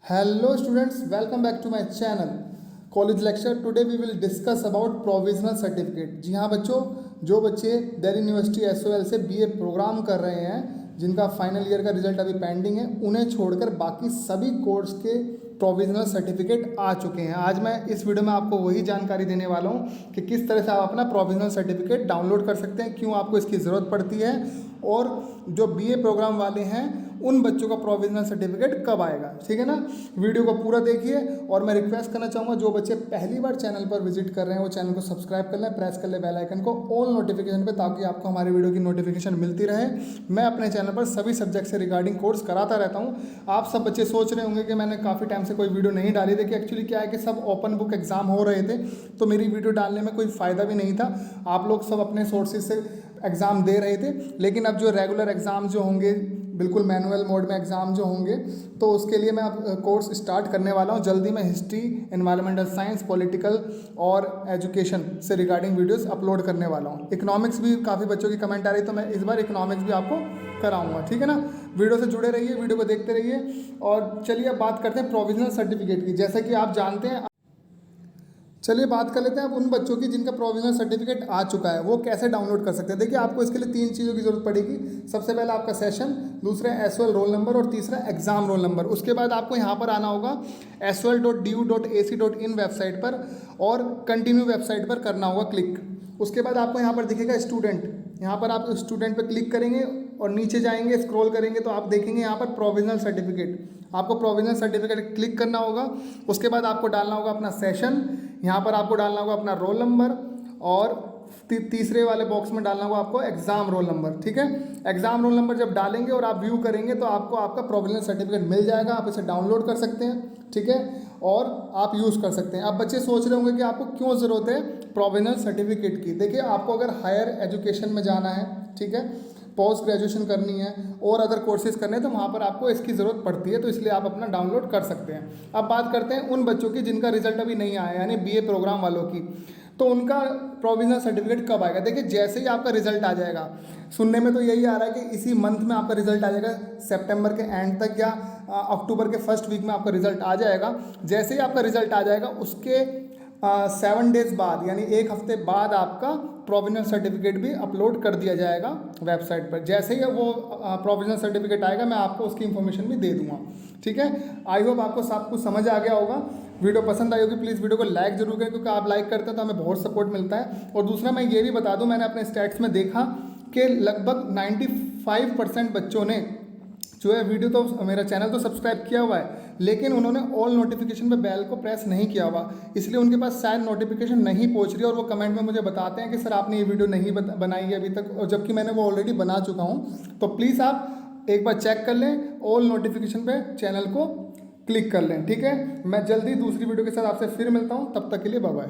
Hello students, welcome back to my channel College Lecture. Today we will discuss about Provisional Certificate. जी हाँ बच्चों, जो बच्चे Delhi university SOL से BA programme कर रहे हैं, जिनका फाइनल ईयर का रिजल्ट अभी पेंडिंग है, उन्हें छोड़कर बाकी सभी कोर्स के प्रोविजनल सर्टिफिकेट आ चुके हैं। आज मैं इस वीडियो में आपको वही जानकारी देने वाला हूँ कि किस तरह से आप अपना प्रोविजनल सर्टिफिकेट डाउनलोड कर सकते हैं, क्यों आपको इसकी ज़रूरत पड़ती है, और जो BA प्रोग्राम वाले हैं उन बच्चों का प्रोविजनल सर्टिफिकेट कब आएगा। ठीक है ना, वीडियो को पूरा देखिए। और मैं रिक्वेस्ट करना चाहूँगा, जो बच्चे पहली बार चैनल पर विजिट कर रहे हैं वो चैनल को सब्सक्राइब कर लें, प्रेस कर लें बेल आइकन को ऑल नोटिफिकेशन पे, ताकि आपको हमारे वीडियो की नोटिफिकेशन मिलती रहे। मैं अपने चैनल पर सभी सब्जेक्ट से रिगार्डिंग कोर्स कराता रहता हूँ। आप सब बच्चे सोच रहे होंगे कि मैंने काफ़ी टाइम से कोई वीडियो नहीं डाली। देखिए एक्चुअली क्या है कि सब ओपन बुक एग्जाम हो रहे थे, तो मेरी वीडियो डालने में कोई फ़ायदा भी नहीं था। आप लोग सब अपने सोर्सेज से एग्ज़ाम दे रहे थे, लेकिन अब जो रेगुलर एग्ज़ाम जो होंगे, बिल्कुल मैनुअल मोड में एग्ज़ाम जो होंगे, तो उसके लिए मैं अब कोर्स स्टार्ट करने वाला हूँ जल्दी। मैं हिस्ट्री, एनवायरमेंटल साइंस, पॉलिटिकल और एजुकेशन से रिगार्डिंग वीडियोस अपलोड करने वाला हूँ। इकोनॉमिक्स भी काफ़ी बच्चों की कमेंट आ रही है, तो मैं इस बार इकोनॉमिक्स भी आपको कराऊंगा। ठीक है ना, वीडियो से जुड़े रहिए, वीडियो को देखते रहिए। और चलिए अब बात करते हैं प्रोविजनल सर्टिफिकेट की। जैसे कि आप जानते हैं, चलिए बात कर लेते हैं अब उन बच्चों की जिनका प्रोविजनल सर्टिफिकेट आ चुका है, वो कैसे डाउनलोड कर सकते हैं। देखिए आपको इसके लिए 3 चीज़ों की ज़रूरत पड़ेगी। सबसे पहला आपका सेशन, दूसरा SOL रोल नंबर और तीसरा एग्ज़ाम रोल नंबर। उसके बाद आपको यहाँ पर आना होगा sol.du.ac.in वेबसाइट पर, और कंटिन्यू वेबसाइट पर करना होगा क्लिक। उसके बाद आपको यहाँ पर दिखेगा स्टूडेंट, यहाँ पर आप स्टूडेंट पर क्लिक करेंगे और नीचे जाएंगे, स्क्रॉल करेंगे तो आप देखेंगे यहाँ पर प्रोविजनल सर्टिफिकेट। आपको प्रोविजनल सर्टिफिकेट क्लिक करना होगा। उसके बाद आपको डालना होगा अपना सेशन, यहाँ पर आपको डालना होगा अपना रोल नंबर, और तीसरे वाले बॉक्स में डालना होगा आपको एग्ज़ाम रोल नंबर। ठीक है, एग्ज़ाम रोल नंबर जब डालेंगे और आप व्यू करेंगे तो आपको आपका प्रोविजनल सर्टिफिकेट मिल जाएगा। आप इसे डाउनलोड कर सकते हैं, ठीक है, और आप यूज़ कर सकते हैं। अब बच्चे सोच रहे होंगे कि आपको क्यों ज़रूरत है प्रोविजनल सर्टिफिकेट की। देखिए आपको अगर हायर एजुकेशन में जाना है, ठीक है, पोस्ट ग्रेजुएशन करनी है और अदर कोर्सेज करने हैं, तो वहाँ पर आपको इसकी ज़रूरत पड़ती है, तो इसलिए आप अपना डाउनलोड कर सकते हैं। अब बात करते हैं उन बच्चों की जिनका रिजल्ट अभी नहीं आया, यानी BA प्रोग्राम वालों की, तो उनका प्रोविजनल सर्टिफिकेट कब आएगा। देखिए जैसे ही आपका रिजल्ट आ जाएगा, सुनने में तो यही आ रहा है कि इसी मंथ में आपका रिजल्ट आ जाएगा, सितंबर के एंड तक या अक्टूबर के फर्स्ट वीक में आपका रिजल्ट आ जाएगा। जैसे ही आपका रिजल्ट आ जाएगा उसके 7 डेज़ बाद, यानी 1 हफ्ते बाद आपका प्रोविजनल सर्टिफिकेट भी अपलोड कर दिया जाएगा वेबसाइट पर। जैसे ही वो प्रोविजनल सर्टिफिकेट आएगा मैं आपको उसकी इन्फॉर्मेशन भी दे दूंगा। ठीक है, आई होप आपको सब कुछ समझ आ गया होगा। वीडियो पसंद आई होगी, प्लीज़ वीडियो को लाइक जरूर करें, क्योंकि आप लाइक करते हैं तो हमें बहुत सपोर्ट मिलता है। और दूसरा मैं ये भी बता दूं, मैंने अपने स्टैट्स में देखा कि लगभग 95% बच्चों ने जो है वीडियो तो मेरा चैनल तो सब्सक्राइब किया हुआ है, लेकिन उन्होंने ऑल नोटिफिकेशन पे बेल को प्रेस नहीं किया हुआ, इसलिए उनके पास शायद नोटिफिकेशन नहीं पहुंच रही, और वो कमेंट में मुझे बताते हैं कि सर आपने ये वीडियो नहीं बनाई है अभी तक, और जबकि मैंने वो ऑलरेडी बना चुका हूँ। तो प्लीज़ आप एक बार चेक कर लें, ऑल नोटिफिकेशन पे चैनल को क्लिक कर लें। ठीक है, मैं जल्दी दूसरी वीडियो के साथ आपसे फिर मिलता हूँ, तब तक के लिए बाय बाय।